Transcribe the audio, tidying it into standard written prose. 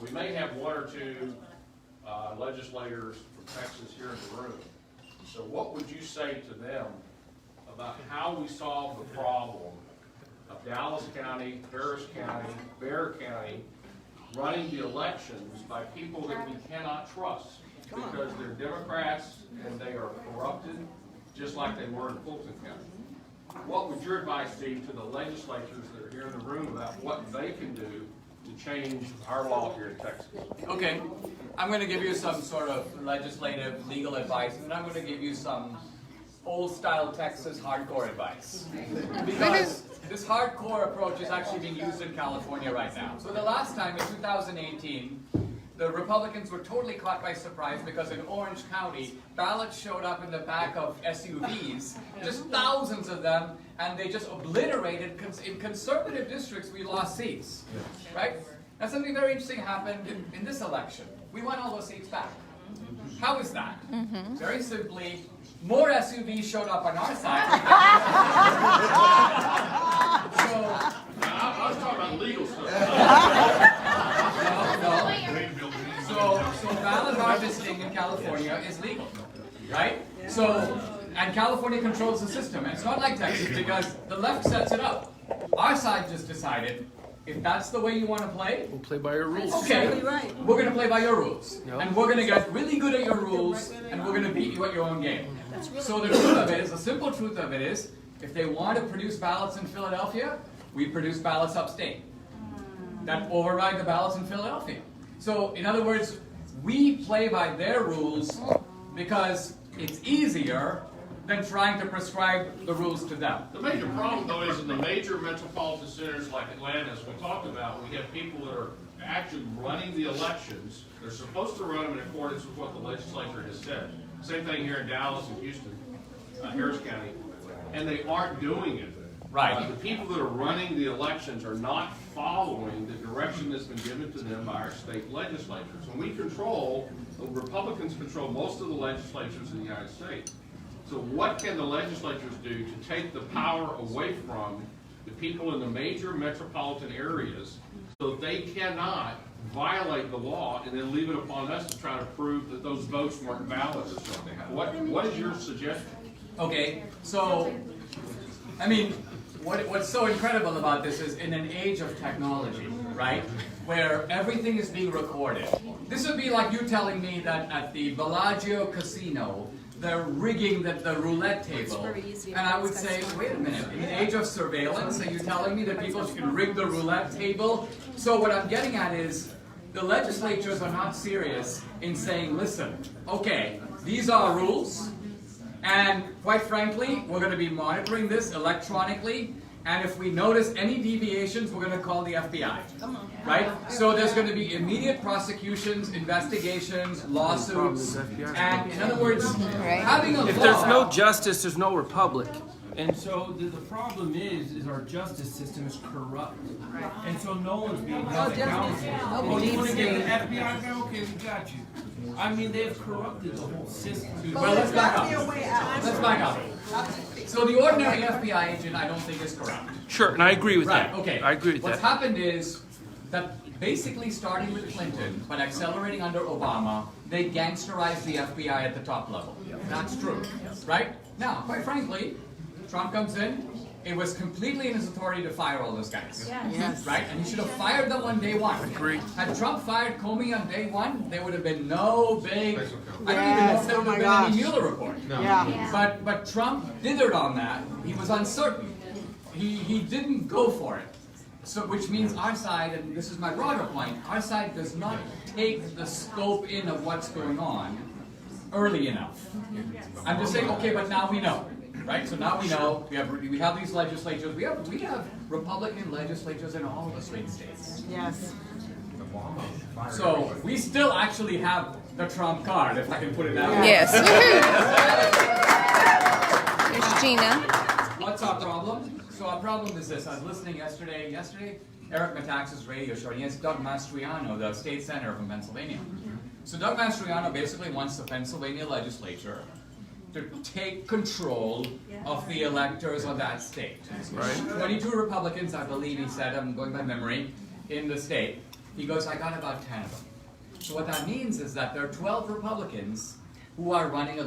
we may have one or two legislators from Texas here in the room. So what would you say to them about how we solve the problem of Dallas County, Harris County, Bexar County running the elections by people that we cannot trust because they're Democrats and they are corrupted just like they were in Fulton County? What would your advice be to the legislators that are here in the room about what they can do to change our law here in Texas? Okay, I'm going to give you some sort of legislative legal advice, and I'm going to give you some old-style Texas hardcore advice. Because this hardcore approach is actually being used in California right now. So the last time, in 2018, the Republicans were totally caught by surprise because in Orange County, ballots showed up in the back of SUVs, just thousands of them, and they just obliterated. In conservative districts, we lost seats, right? Now something very interesting happened in this election. We won all those seats back. How is that? Very simply, more SUVs showed up on our side. I was talking about legal stuff. So ballot harvesting in California is legal, right? And California controls the system. And it's not like Texas because the left sets it up. Our side just decided, if that's the way you want to play, we'll play by your rules. Okay, we're going to play by your rules. Yep. And we're going to get really good at your rules, and we're going to beat you at your own game. So the truth of it is, the simple truth of it is, if they want to produce ballots in Philadelphia, we produce ballots upstate that override the ballots in Philadelphia. So, in other words, we play by their rules because it's easier than trying to prescribe the rules to them. The major problem, though, is in the major metropolitan centers like Atlanta, as we talked about, we have people that are actually running the elections. They're supposed to run them in accordance with what the legislature has said. Same thing here in Dallas and Houston, Harris County, and they aren't doing it. Right. The people that are running the elections are not following the direction that's been given to them by our state legislatures. And we control, the Republicans control most of the legislatures in the United States. So what can the legislatures do to take the power away from the people in the major metropolitan areas so that they cannot violate the law and then leave it upon us to try to prove that those votes weren't valid or something? What is your suggestion? Okay, so, I mean, what's so incredible about this is in an age of technology, right, where everything is being recorded. This would be like you telling me that at the Bellagio Casino, they're rigging the roulette table. And I would say, wait a minute, in the age of surveillance, are you telling me that people can rig the roulette table? So what I'm getting at is, the legislatures are not serious in saying, listen, okay, these are rules, and quite frankly, we're going to be monitoring this electronically, and if we notice any deviations, we're going to call the FBI, right? So there's going to be immediate prosecutions, investigations, lawsuits, and in other words, having a law... If there's no justice, there's no republic. And so the problem is our justice system is corrupt. Right. And so no one's being held accountable. Oh, you want to get the FBI guy? Okay, we got you. I mean, they've corrupted the whole system. Well, let's back up. Let's back up. So the ordinary FBI agent, I don't think is corrupt. Sure, and I agree with that. Right, okay. I agree with What's that. happened is that basically starting with Clinton, but accelerating under Obama, they gangsterized the FBI at the top level. That's true, right? Now, quite frankly, Trump comes in, it was completely in his authority to fire all those guys. Yes. Right? And he should have fired them on day one. Agreed. Had Trump fired Comey on day one, there would have been no big... I don't even know if there would have been any Mueller report. No. Yeah. But Trump dithered on that. He was uncertain. He didn't go for it. So, which means our side, and this is my broader point, our side does not take the scope in of what's going on early enough. I'm just saying, okay, but now we know. Right, so now we know we have these legislatures. We have Republican legislatures in all the swing states. Yes. So we still actually have the Trump card, if I can put it that way. Yes. There's Gina. What's our problem? So our problem is this. I was listening yesterday, Eric Metaxas' radio show, and he has Doug Mastriano, the state senator from Pennsylvania. So Doug Mastriano basically wants the Pennsylvania legislature to take control of the electors of that state. Right. 22 Republicans, I believe he said, I'm going by memory, in the state. He goes, I got about 10 of them. So what that means is that there are 12 Republicans who are running a